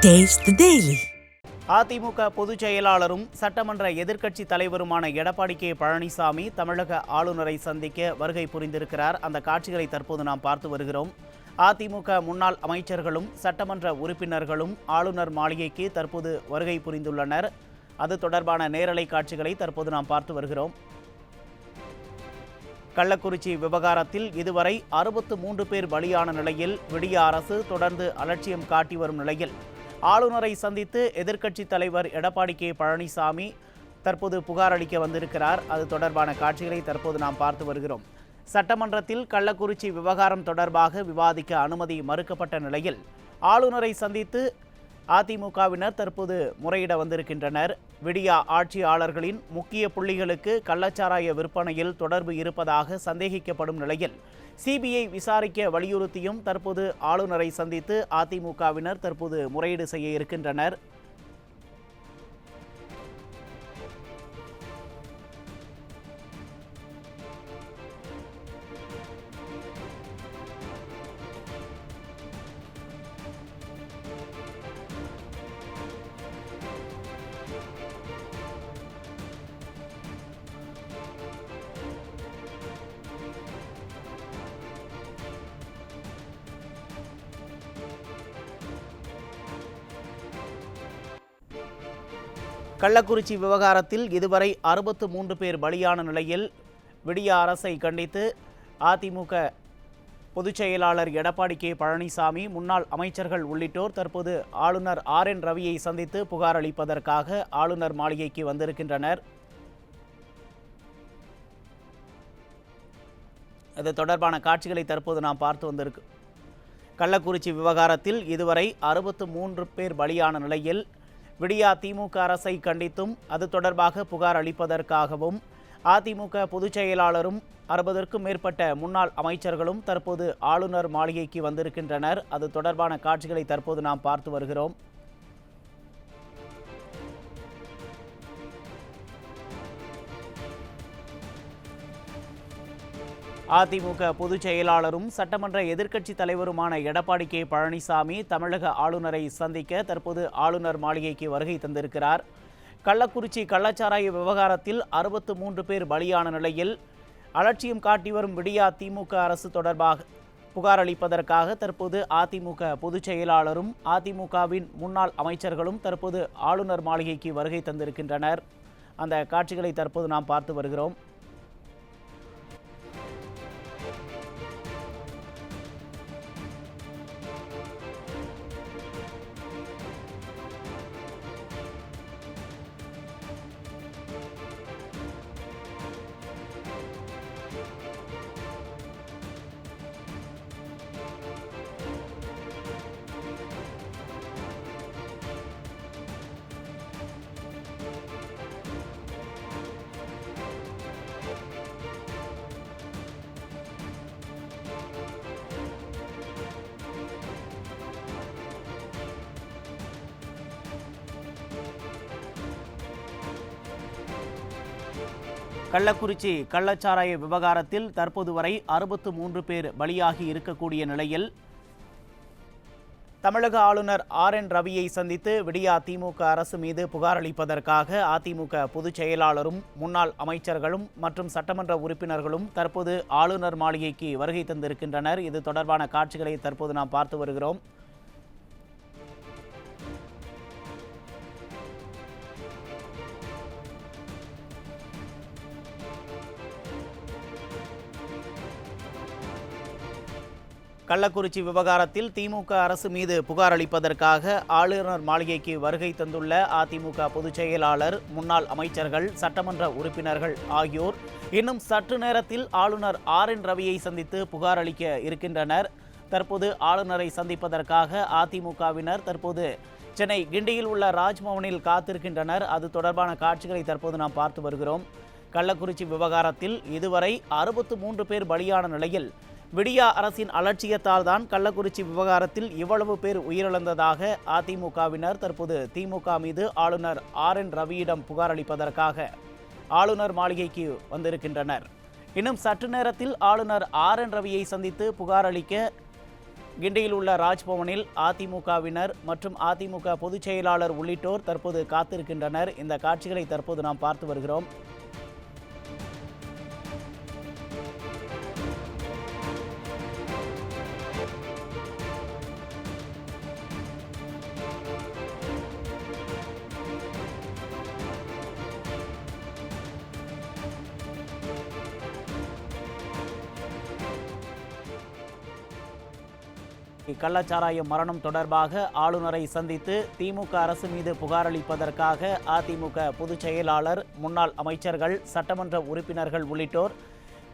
Taste the Daily. AIADMK பொதுச் செயலாளரும் சட்டமன்ற எதிர்க்கட்சி தலைவருமான எடப்பாடி கே பழனிசாமி தமிழக ஆளுநரை சந்திக்க வருகை புரிந்திருக்கிறார். அந்த காட்சிகளை தற்போது நாம் பார்த்து வருகிறோம். அதிமுக முன்னாள் அமைச்சர்களும் சட்டமன்ற உறுப்பினர்களும் ஆளுநர் மாளிகைக்கு தற்போது வருகை புரிந்துள்ளனர். அது தொடர்பான நேரலை காட்சிகளை தற்போது நாம் பார்த்து வருகிறோம். கள்ளக்குறிச்சி விவகாரத்தில் இதுவரை 63 பேர் பலியான நிலையில் விடிய அரசு தொடர்ந்து அலட்சியம் காட்டி வரும் நிலையில் ஆளுநரை சந்தித்து எதிர்க்கட்சித் தலைவர் எடப்பாடி கே பழனிசாமி தற்போது புகார் அளிக்க வந்திருக்கிறார். அது தொடர்பான காட்சிகளை தற்போது நாம் பார்த்து வருகிறோம். சட்டமன்றத்தில் கள்ளக்குறிச்சி விவகாரம் தொடர்பாக விவாதிக்க அனுமதி மறுக்கப்பட்ட நிலையில் ஆளுநரை சந்தித்து அதிமுகவினர் தற்போது முறையிட வந்திருக்கின்றனர். விடியா ஆட்சியாளர்களின் முக்கிய புள்ளிகளுக்கு கள்ளச்சாராய விற்பனையில் தொடர்பு இருப்பதாக சந்தேகிக்கப்படும் நிலையில் சிபிஐ விசாரிக்க வலியுறுத்தியும் தற்போது ஆளுநரை சந்தித்து அதிமுகவினர் தற்போது முறையீடு செய்ய இருக்கின்றனர். கள்ளக்குறிச்சி விவகாரத்தில் இதுவரை 63 பேர் பலியான நிலையில் விடிய அரசை கண்டித்து அதிமுக பொதுச் செயலாளர் எடப்பாடி கே பழனிசாமி முன்னாள் அமைச்சர்கள் உள்ளிட்டோர் தற்போது ஆளுநர் RN ரவியை சந்தித்து புகார் அளிப்பதற்காக ஆளுநர் மாளிகைக்கு வந்திருக்கின்றனர். இது தொடர்பான காட்சிகளை தற்போது நாம் பார்த்து வந்திருக்கு. கள்ளக்குறிச்சி விவகாரத்தில் இதுவரை 63 பேர் பலியான நிலையில் விடியா திமுக அரசை கண்டித்தும் அது தொடர்பாக புகார் அளிப்பதற்காகவும் அதிமுக பொதுச் செயலாளரும் 60க்கும் மேற்பட்ட முன்னாள் அமைச்சர்களும் தற்போது ஆளுநர் மாளிகைக்கு வந்திருக்கின்றனர். அது தொடர்பான காட்சிகளை தற்போது நாம் பார்த்து வருகிறோம். அதிமுக பொதுச் செயலாளரும் சட்டமன்ற எதிர்க்கட்சி தலைவருமான எடப்பாடி கே பழனிசாமி தமிழக ஆளுநரை சந்திக்க தற்போது ஆளுநர் மாளிகைக்கு வருகை தந்திருக்கிறார். கள்ளக்குறிச்சி கள்ளச்சாராய விவகாரத்தில் 63 பேர் பலியான நிலையில் அலட்சியம் காட்டி வரும் விடியா திமுக அரசு தொடர்பாக புகார் அளிப்பதற்காக தற்போது அதிமுக பொதுச் செயலாளரும் அதிமுகவின் முன்னாள் அமைச்சர்களும் தற்போது ஆளுநர் மாளிகைக்கு வருகை தந்திருக்கின்றனர். அந்த காட்சிகளை தற்போது நாம் பார்த்து வருகிறோம். கள்ளக்குறிச்சி கள்ளச்சாராய விவகாரத்தில் தற்போது வரை 63 பேர் பலியாகி இருக்கக்கூடிய நிலையில் தமிழக ஆளுநர் RN ரவியை சந்தித்து விடியா திமுக அரசு மீது புகார் அளிப்பதற்காக அதிமுக பொதுச் செயலாளரும் முன்னாள் அமைச்சர்களும் மற்றும் சட்டமன்ற உறுப்பினர்களும் தற்போது ஆளுநர் மாளிகைக்கு வருகை தந்திருக்கின்றனர். இது தொடர்பான காட்சிகளை தற்போது நாம் பார்த்து வருகிறோம். கள்ளக்குறிச்சி விவகாரத்தில் திமுக அரசு மீது புகார் அளிப்பதற்காக ஆளுநர் மாளிகைக்கு வருகை தந்துள்ள அதிமுக பொதுச் செயலாளர் முன்னாள் அமைச்சர்கள் சட்டமன்ற உறுப்பினர்கள் ஆகியோர் இன்னும் சற்று நேரத்தில் ஆளுநர் RN ரவியை சந்தித்து புகார் அளிக்க இருக்கின்றனர். தற்போது ஆளுநரை சந்திப்பதற்காக அதிமுகவினர் தற்போது சென்னை கிண்டியில் உள்ள ராஜ்பவனில் காத்திருக்கின்றனர். அது தொடர்பான காட்சிகளை தற்போது நாம் பார்த்து வருகிறோம். கள்ளக்குறிச்சி விவகாரத்தில் இதுவரை 63 பேர் பலியான நிலையில் விடியா அரசின் அலட்சியத்தால் தான் கள்ளக்குறிச்சி விவகாரத்தில் இவ்வளவு பேர் உயிரிழந்ததாக அதிமுகவினர் தற்போது திமுக மீது ஆளுநர் RN ரவியிடம் புகார் அளிப்பதற்காக ஆளுநர் மாளிகைக்கு வந்திருக்கின்றனர். இன்னும் சற்று நேரத்தில் ஆளுநர் RN ரவியை சந்தித்து புகார் அளிக்க கிண்டியில் உள்ள ராஜ்பவனில் அதிமுகவினர் மற்றும் அதிமுக பொதுச் செயலாளர் உள்ளிட்டோர் தற்போது காத்திருக்கின்றனர். இந்த காட்சிகளை தற்போது நாம் பார்த்து வருகிறோம். கள்ளச்சாராய மரணம் தொடர்பாக ஆளுநரை சந்தித்து திமுக அரசு மீது புகார் அளிப்பதற்காக அதிமுக பொதுச் செயலாளர், முன்னாள் அமைச்சர்கள், சட்டமன்ற உறுப்பினர்கள் உள்ளிட்டோர்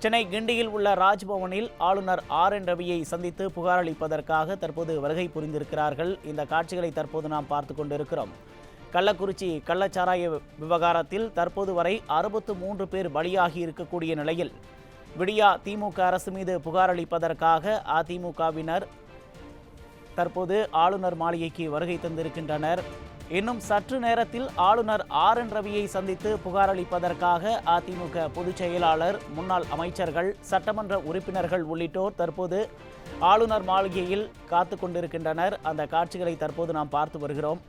சென்னை கிண்டியில் உள்ள ராஜ்பவனில் ஆளுநர் RN ரவியை சந்தித்து புகார் அளிப்பதற்காக தற்போது வருகை புரிந்திருக்கிறார்கள். இந்த காட்சிகளை தற்போது நாம் பார்த்து கொண்டிருக்கிறோம். கள்ளக்குறிச்சி கள்ளச்சாராய விவகாரத்தில் தற்போது வரை 63 பேர் பலியாகி இருக்கக்கூடிய நிலையில் விடியா திமுக அரசு மீது புகார் அளிப்பதற்காக அதிமுகவினர் தற்போது ஆளுநர் மாளிகைக்கு வருகை தந்திருக்கின்றனர். இன்னும் சற்று நேரத்தில் ஆளுநர் RN ரவியை சந்தித்து புகார் அளிப்பதற்காக அதிமுக பொதுச் செயலாளர், முன்னாள் அமைச்சர்கள், சட்டமன்ற உறுப்பினர்கள் உள்ளிட்டோர் தற்போது ஆளுநர் மாளிகையில் காத்து கொண்டிருக்கின்றனர். அந்த காட்சிகளை தற்போது நாம் பார்த்து வருகிறோம்.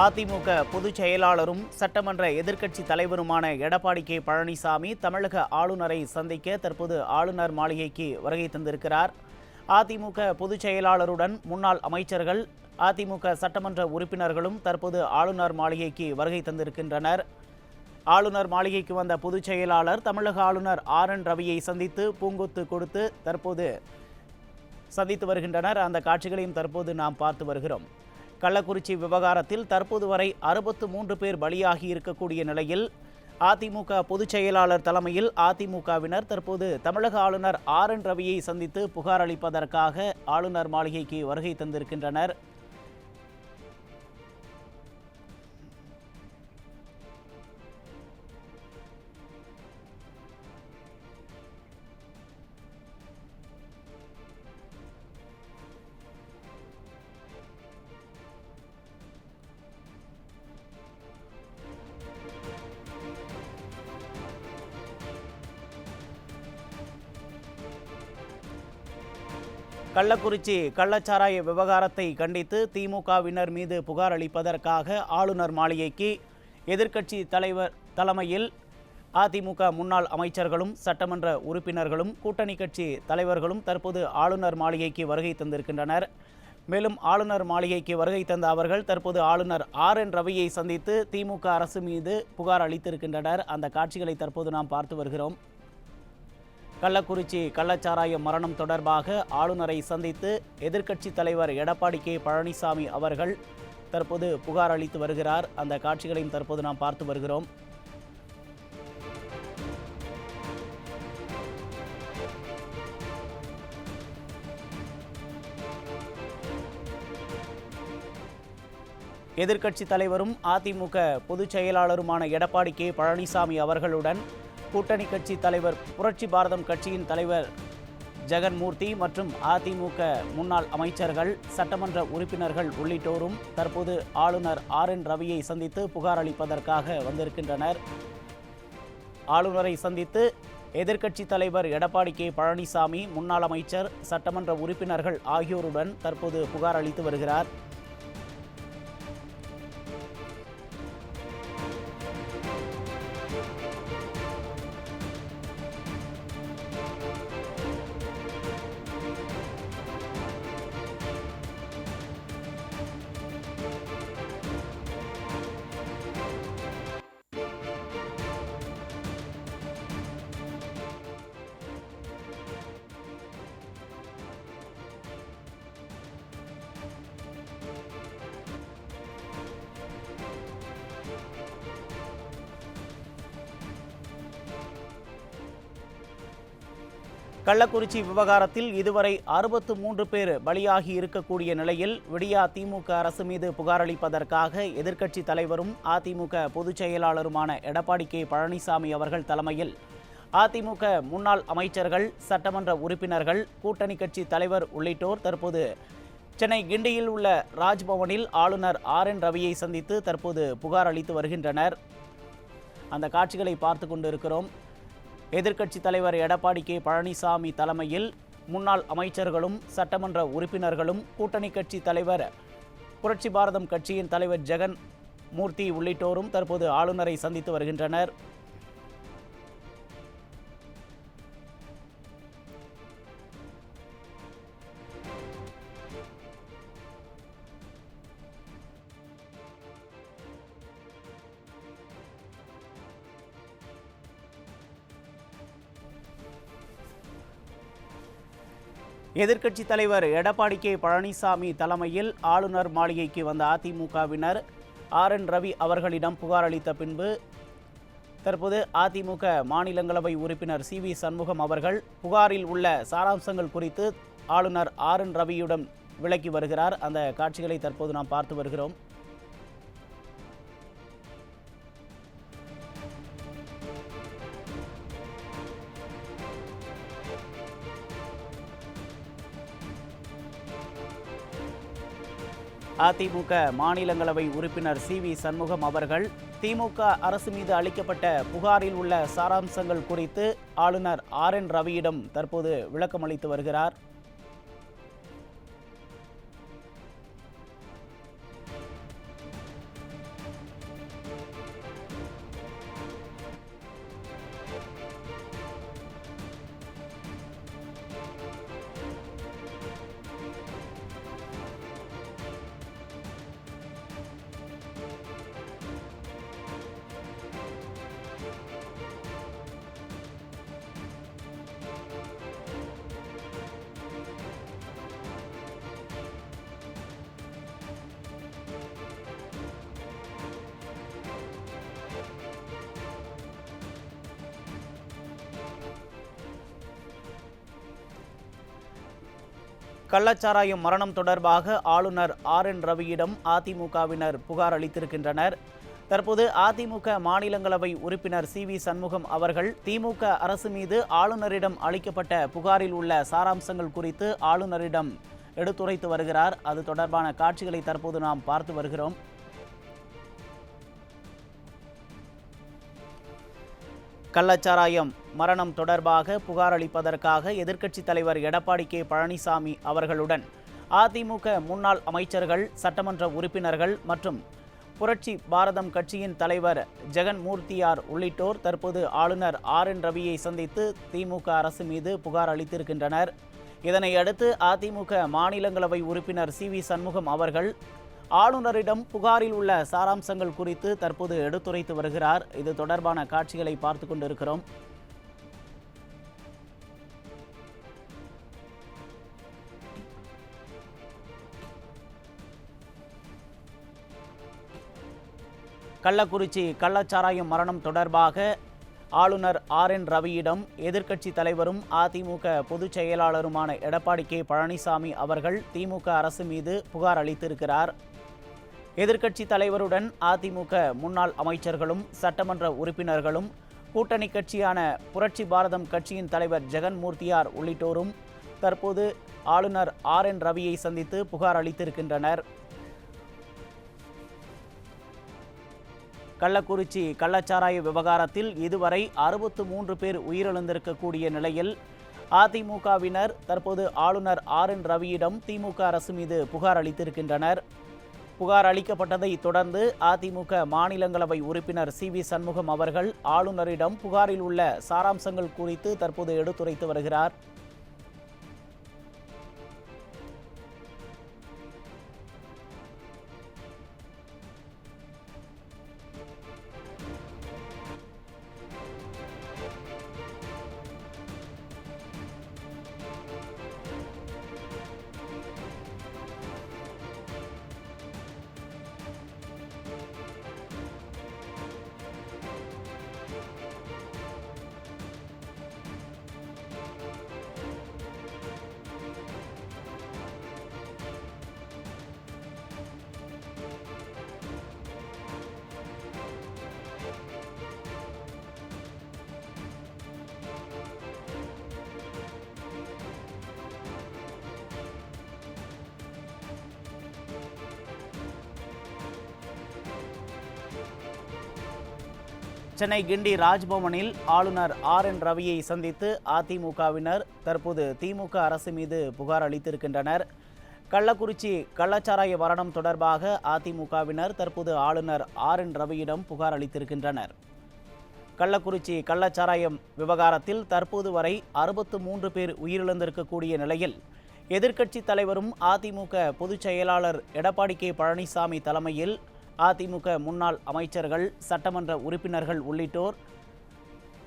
அதிமுக பொதுச் செயலாளரும் சட்டமன்ற எதிர்க்கட்சி தலைவருமான எடப்பாடி பழனிசாமி தமிழக ஆளுநரை சந்திக்க தற்போது ஆளுநர் மாளிகைக்கு வருகை தந்திருக்கிறார். அதிமுக பொதுச் செயலாளருடன் முன்னாள் அமைச்சர்கள், அதிமுக சட்டமன்ற உறுப்பினர்களும் தற்போது ஆளுநர் மாளிகைக்கு வருகை தந்திருக்கின்றனர். ஆளுநர் மாளிகைக்கு வந்த பொதுச் செயலாளர் தமிழக ஆளுநர் RN ரவியை சந்தித்து பூங்கொத்து கொடுத்து தற்போது சந்தித்து வருகின்றனர். அந்த காட்சிகளையும் தற்போது நாம் பார்த்து வருகிறோம். கள்ளக்குறிச்சி விவகாரத்தில் தற்போது வரை 63 பேர் பலியாகி இருக்கக்கூடிய நிலையில் அதிமுக பொதுச் செயலாளர் தலைமையில் அதிமுகவினர் தற்போது தமிழக ஆளுநர் RN ரவியை சந்தித்து புகார் அளிப்பதற்காக ஆளுநர் மாளிகைக்கு வருகை தந்திருக்கின்றனர். கள்ளக்குறிச்சி கள்ளச்சாராய விவகாரத்தை கண்டித்து திமுகவினர் மீது புகார் அளிப்பதற்காக ஆளுநர் மாளிகைக்கு எதிர்க்கட்சி தலைவர் தலைமையில் அதிமுக முன்னாள் அமைச்சர்களும், சட்டமன்ற உறுப்பினர்களும், கூட்டணி கட்சி தலைவர்களும் தற்போது ஆளுநர் மாளிகைக்கு வருகை தந்திருக்கின்றனர். மேலும் ஆளுநர் மாளிகைக்கு வருகை தந்த அவர்கள் தற்போது ஆளுநர் RN ரவியை சந்தித்து திமுக அரசு மீது புகார் அளித்திருக்கின்றனர். அந்த காட்சிகளை தற்போது நாம் பார்த்து வருகிறோம். கள்ளக்குறிச்சி கள்ளச்சாராய மரணம் தொடர்பாக ஆளுநரை சந்தித்து எதிர்க்கட்சி தலைவர் எடப்பாடி பழனிசாமி அவர்கள் தற்போது புகார் அளித்து வருகிறார். அந்த காட்சிகளையும் தற்போது நாம் பார்த்து வருகிறோம். எதிர்க்கட்சி தலைவரும் அதிமுக பொதுச் செயலாளருமான எடப்பாடி பழனிசாமி அவர்களுடன் கூட்டணி கட்சி தலைவர், புரட்சி பாரதம் கட்சியின் தலைவர் ஜெகன்மூர்த்தி மற்றும் அதிமுக முன்னாள் அமைச்சர்கள், சட்டமன்ற உறுப்பினர்கள் உள்ளிட்டோரும் தற்போது ஆளுநர் RN ரவியை சந்தித்து புகார் அளிப்பதற்காக வந்திருக்கின்றனர். ஆளுநரை சந்தித்து எதிர்க்கட்சி தலைவர் எடப்பாடி பழனிசாமி, முன்னாள் அமைச்சர், சட்டமன்ற உறுப்பினர்கள் ஆகியோருடன் தற்போது புகார் அளித்து வருகிறார். கள்ளக்குறிச்சி விவகாரத்தில் இதுவரை 63 பேர் பலியாகி இருக்கக்கூடிய நிலையில் விடியா திமுக அரசு மீது புகார் அளிப்பதற்காக எதிர்க்கட்சி தலைவரும் அதிமுக பொதுச் செயலாளருமான எடப்பாடி கே பழனிசாமி அவர்கள் தலைமையில் அதிமுக முன்னாள் அமைச்சர்கள், சட்டமன்ற உறுப்பினர்கள், கூட்டணி கட்சி தலைவர் உள்ளிட்டோர் தற்போது சென்னை கிண்டியில் உள்ள ராஜ்பவனில் ஆளுநர் RN ரவியை சந்தித்து தற்போது புகார் அளித்து வருகின்றனர். அந்த காட்சிகளை பார்த்து கொண்டிருக்கிறோம். எதிர்க்கட்சி தலைவர் எடப்பாடி கே பழனிசாமி தலைமையில் முன்னாள் அமைச்சர்களும், சட்டமன்ற உறுப்பினர்களும், கூட்டணி கட்சி தலைவர் புரட்சி பாரதம் கட்சியின் தலைவர் ஜெகன் மூர்த்தி உள்ளிட்டோரும் தற்போது ஆளுநரை சந்தித்து வருகின்றனர். எதிர்க்கட்சி தலைவர் எடப்பாடி கே பழனிசாமி தலைமையில் ஆளுநர் மாளிகைக்கு வந்த அதிமுகவினர் RN ரவி அவர்களிடம் புகார் அளித்த பின்பு தற்போது அதிமுக மாநிலங்களவை உறுப்பினர் CV சண்முகம் அவர்கள் புகாரில் உள்ள சாராம்சங்கள் குறித்து ஆளுநர் RN ரவியுடன் விளக்கி வருகிறார். அந்த காட்சிகளை தற்போது நாம் பார்த்து வருகிறோம். அதிமுக மாநிலங்களவை உறுப்பினர் CV சண்முகம் அவர்கள் திமுக அரசு மீது அளிக்கப்பட்ட புகாரில் உள்ள சாராம்சங்கள் குறித்து ஆளுநர் RN ரவியிடம் தற்போது விளக்கம் அளித்து வருகிறார். கள்ளச்சாராயம் மரணம் தொடர்பாக ஆளுநர் RN ரவியிடம் அதிமுகவினர் புகார் அளித்திருக்கின்றனர். தற்போது அதிமுக மாநிலங்களவை உறுப்பினர் CV சண்முகம் அவர்கள் திமுக அரசு மீது ஆளுநரிடம் அளிக்கப்பட்ட புகாரில் உள்ள சாராம்சங்கள் குறித்து ஆளுநரிடம் எடுத்துரைத்து வருகிறார். அது தொடர்பான காட்சிகளை தற்போது நாம் பார்த்து வருகிறோம். கள்ளச்சாராயம் மரணம் தொடர்பாக புகார் அளிப்பதற்காக எதிர்க்கட்சி தலைவர் எடப்பாடி கே பழனிசாமி அவர்களுடன் அதிமுக முன்னாள் அமைச்சர்கள், சட்டமன்ற உறுப்பினர்கள் மற்றும் புரட்சி பாரதம் கட்சியின் தலைவர் ஜெகன் மூர்த்தியார் உள்ளிட்டோர் தற்போது ஆளுநர் RN ரவியை சந்தித்து திமுக அரசு மீது புகார் அளித்திருக்கின்றனர். இதனையடுத்து அதிமுக மாநிலங்களவை உறுப்பினர் CV சண்முகம் அவர்கள் ஆளுநரிடம் புகாரில் உள்ள சாராம்சங்கள் குறித்து தற்போது எடுத்துரைத்து வருகிறார். இது தொடர்பான காட்சிகளை பார்த்து கொண்டிருக்கிறோம். கள்ளக்குறிச்சி கள்ளச்சாராயம் மரணம் தொடர்பாக ஆளுநர் RN ரவியிடம் எதிர்க்கட்சி தலைவரும் அதிமுக பொதுச் செயலாளருமான எடப்பாடி கே பழனிசாமி அவர்கள் திமுக அரசு மீது புகார் அளித்திருக்கிறார். எதிர்க்கட்சி தலைவருடன் அதிமுக முன்னாள் அமைச்சர்களும், சட்டமன்ற உறுப்பினர்களும், கூட்டணி கட்சியான புரட்சி பாரதம் கட்சியின் தலைவர் ஜெகன் மூர்த்தியார் உள்ளிட்டோரும் தற்போது ஆளுநர் RN ரவியை சந்தித்து புகார் அளித்திருக்கின்றனர். கள்ளக்குறிச்சி கள்ளச்சாராய விவகாரத்தில் இதுவரை 63 பேர் உயிரிழந்திருக்கக்கூடிய நிலையில் அதிமுகவினர் தற்போது ஆளுநர் RN ரவியிடம் திமுக அரசு மீது புகார் அளித்திருக்கின்றனர். புகார் அளிக்கப்பட்டதை தொடர்ந்து அதிமுக மாநிலங்களவை உறுப்பினர் CV சண்முகம் அவர்கள் ஆளுநரிடம் புகாரில் உள்ள சாராம்சங்கள் குறித்து தற்போது எடுத்துரைத்து வருகிறார். சென்னை கிண்டி ராஜ்பவனில் ஆளுநர் RN ரவியை சந்தித்து அதிமுகவினர் தற்போது திமுக அரசு மீது புகார் அளித்திருக்கின்றனர். கள்ளக்குறிச்சி கள்ளச்சாராய மரணம் தொடர்பாக அதிமுகவினர் தற்போது ஆளுநர் RN ரவியிடம் புகார் அளித்திருக்கின்றனர். கள்ளக்குறிச்சி கள்ளச்சாராயம் விவகாரத்தில் தற்போது வரை 63 பேர் உயிரிழந்திருக்கக்கூடிய நிலையில் எதிர்க்கட்சி தலைவரும் அதிமுக பொதுச் செயலாளர் எடப்பாடி பழனிசாமி தலைமையில் அதிமுக முன்னாள் அமைச்சர்கள், சட்டமன்ற உறுப்பினர்கள் உள்ளிட்டோர்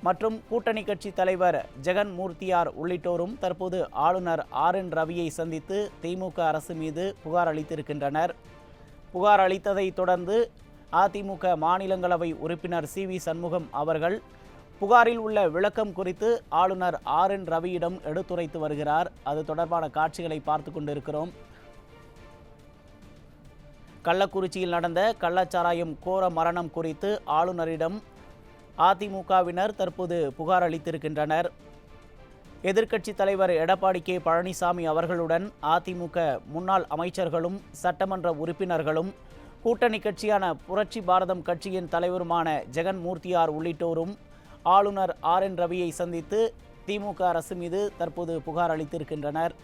மற்றும் கூட்டணி கட்சி தலைவர் ஜெகன் மூர்த்தியார் உள்ளிட்டோரும் தற்போது ஆளுநர் RN ரவியை சந்தித்து திமுக அரசு மீது புகார் அளித்திருக்கின்றனர். புகார் அளித்ததை தொடர்ந்து அதிமுக மாநிலங்களவை உறுப்பினர் CV சண்முகம் அவர்கள் புகாரில் உள்ள விளக்கம் குறித்து ஆளுநர் RN ரவியிடம் எடுத்துரைத்து வருகிறார். அது தொடர்பான காட்சிகளை பார்த்து கொண்டிருக்கிறோம். கள்ளக்குறிச்சியில் நடந்த கள்ளச்சாராயம் கோர மரணம் குறித்து ஆளுநரிடம் அதிமுகவினர் தற்போது புகார் அளித்திருக்கின்றனர். எதிர்க்கட்சித் தலைவர் எடப்பாடி பழனிசாமி அவர்களுடன் அதிமுக முன்னாள் அமைச்சர்களும் சட்டமன்ற உறுப்பினர்களும் கூட்டணி கட்சியான புரட்சி பாரதம் கட்சியின் தலைவருமான ஜெகன் மூர்த்தியார் உள்ளிட்டோரும் ஆளுநர் RN ரவியை சந்தித்து திமுக அரசு மீது தற்போது புகார் அளித்திருக்கின்றனர்.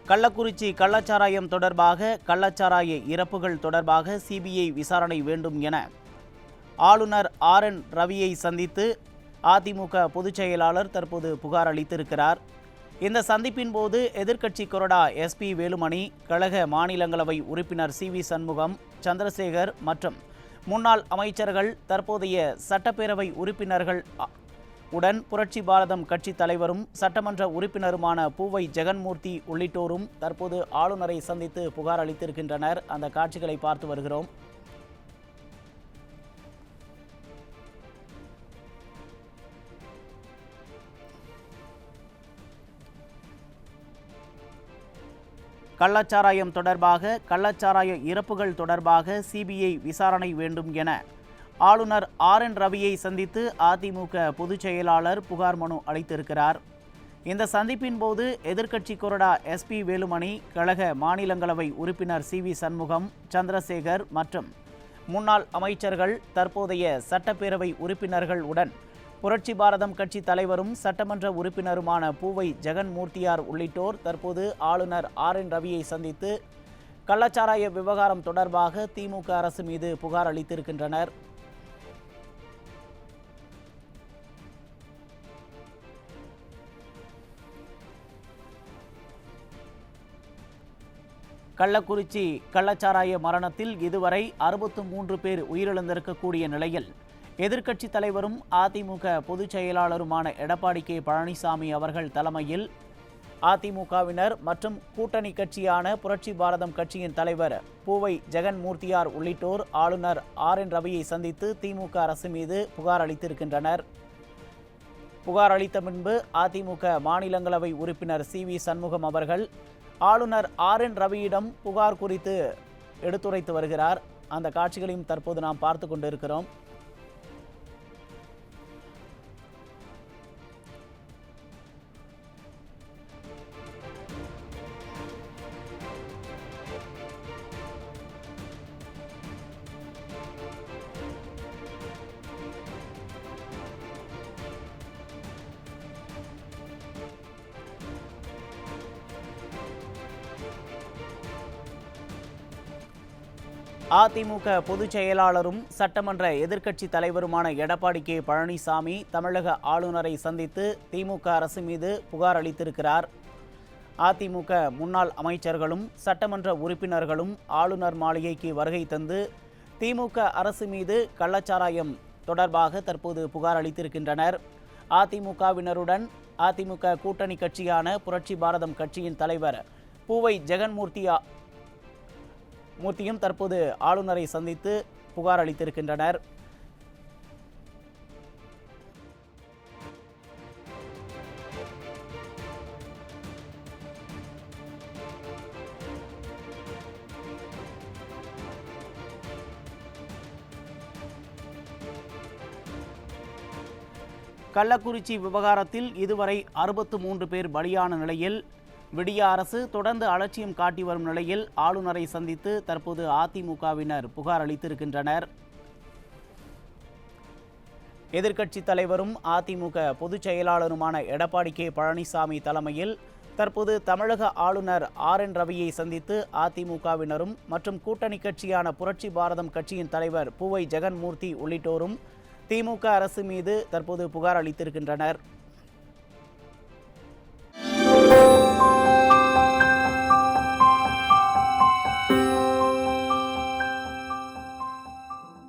கள்ளக்குறிச்சி கள்ளச்சாராயம் தொடர்பாக கள்ளச்சாராய இறப்புகள் தொடர்பாக CBI விசாரணை வேண்டும் என ஆளுநர் RN ரவியை சந்தித்து அதிமுக பொதுச் செயலாளர் தற்போது புகார் அளித்திருக்கிறார். இந்த சந்திப்பின் போது எதிர்க்கட்சி கொறடா SP வேலுமணி, கழக மாநிலங்களவை உறுப்பினர் CV சண்முகம், சந்திரசேகர் மற்றும் முன்னாள் அமைச்சர்கள், தற்போதைய சட்டப்பேரவை உறுப்பினர்கள் உடன் புரட்சி பாரதம் கட்சி தலைவரும் சட்டமன்ற உறுப்பினருமான பூவை ஜெகன்மூர்த்தி உள்ளிட்டோரும் தற்போது ஆளுநரை சந்தித்து புகார் அளித்திருக்கின்றனர். அந்த காட்சிகளை பார்த்து வருகிறோம். கள்ளச்சாராயம் தொடர்பாக கள்ளச்சாராய இறப்புகள் தொடர்பாக CBI விசாரணை வேண்டும் என ஆளுநர் RN ரவியை சந்தித்து அதிமுக பொதுச் செயலாளர் புகார் மனு அளித்திருக்கிறார். இந்த சந்திப்பின் போது எதிர்க்கட்சி கொறடா SP வேலுமணி, கழக மாநிலங்களவை உறுப்பினர் CV சண்முகம், சந்திரசேகர் மற்றும் முன்னாள் அமைச்சர்கள், தற்போதைய சட்டப்பேரவை உறுப்பினர்கள் உடன் புரட்சி பாரதம் கட்சி தலைவரும் சட்டமன்ற உறுப்பினருமான பூவை ஜெகன் மூர்த்தியார் உள்ளிட்டோர் தற்போது ஆளுநர் RN ரவியை சந்தித்து கள்ளச்சாராய விவகாரம் தொடர்பாக திமுக அரசு மீது புகார் அளித்திருக்கின்றனர். கள்ளக்குறிச்சி கள்ளச்சாராய மரணத்தில் இதுவரை 63 பேர் உயிரிழந்திருக்கக்கூடிய நிலையில் எதிர்க்கட்சி தலைவரும் அதிமுக பொதுச் செயலாளருமான எடப்பாடி பழனிசாமி அவர்கள் தலைமையில் அதிமுகவினர் மற்றும் கூட்டணி கட்சியான புரட்சி பாரதம் கட்சியின் தலைவர் பூவை ஜெகன் மூர்த்தியார் உள்ளிட்டோர் ஆளுநர் RN ரவியை சந்தித்து திமுக அரசு மீது புகார் அளித்திருக்கின்றனர். புகார் அளித்த முன்பு அதிமுக மாநிலங்களவை உறுப்பினர் CV சண்முகம் அவர்கள் ஆளுநர் RN ரவியிடம் புகார் குறித்து எடுத்துரைத்து வருகிறார். அந்த காட்சிகளையும் தற்போது நாம் பார்த்து கொண்டிருக்கிறோம். அதிமுக பொதுச் செயலாளரும் சட்டமன்ற எதிர்க்கட்சி தலைவருமான எடப்பாடி பழனிசாமி தமிழக ஆளுநரை சந்தித்து திமுக அரசு மீது புகார் அளித்திருக்கிறார். அதிமுக முன்னாள் அமைச்சர்களும் சட்டமன்ற உறுப்பினர்களும் ஆளுநர் மாளிகைக்கு வருகை தந்து திமுக அரசு மீது கள்ளச்சாராயம் தொடர்பாக தற்போது புகார் அளித்திருக்கின்றனர். அதிமுகவினருடன் அதிமுக கூட்டணி கட்சியான புரட்சி பாரதம் கட்சியின் தலைவர் பூவை மூர்த்தியும் தற்போது ஆளுநரை சந்தித்து புகார் அளித்திருக்கின்றனர். கள்ளக்குறிச்சி விவகாரத்தில் இதுவரை 63 பேர் பலியான நிலையில் விடிய அரசு தொடர்ந்து அலட்சியம் காட்டி வரும் நிலையில் ஆளுநரை சந்தித்து தற்போது அதிமுகவினர் புகார் அளித்திருக்கின்றனர். எதிர்க்கட்சித் தலைவரும் அதிமுக பொதுச் செயலாளருமான எடப்பாடி கே பழனிசாமி தலைமையில் தற்போது தமிழக ஆளுநர் RN ரவியை சந்தித்து அதிமுகவினரும் மற்றும் கூட்டணி கட்சியான புரட்சி பாரதம் கட்சியின் தலைவர் பூவை ஜெகன்மூர்த்தி உள்ளிட்டோரும் திமுக அரசு மீது தற்போது புகார் அளித்திருக்கின்றனர்.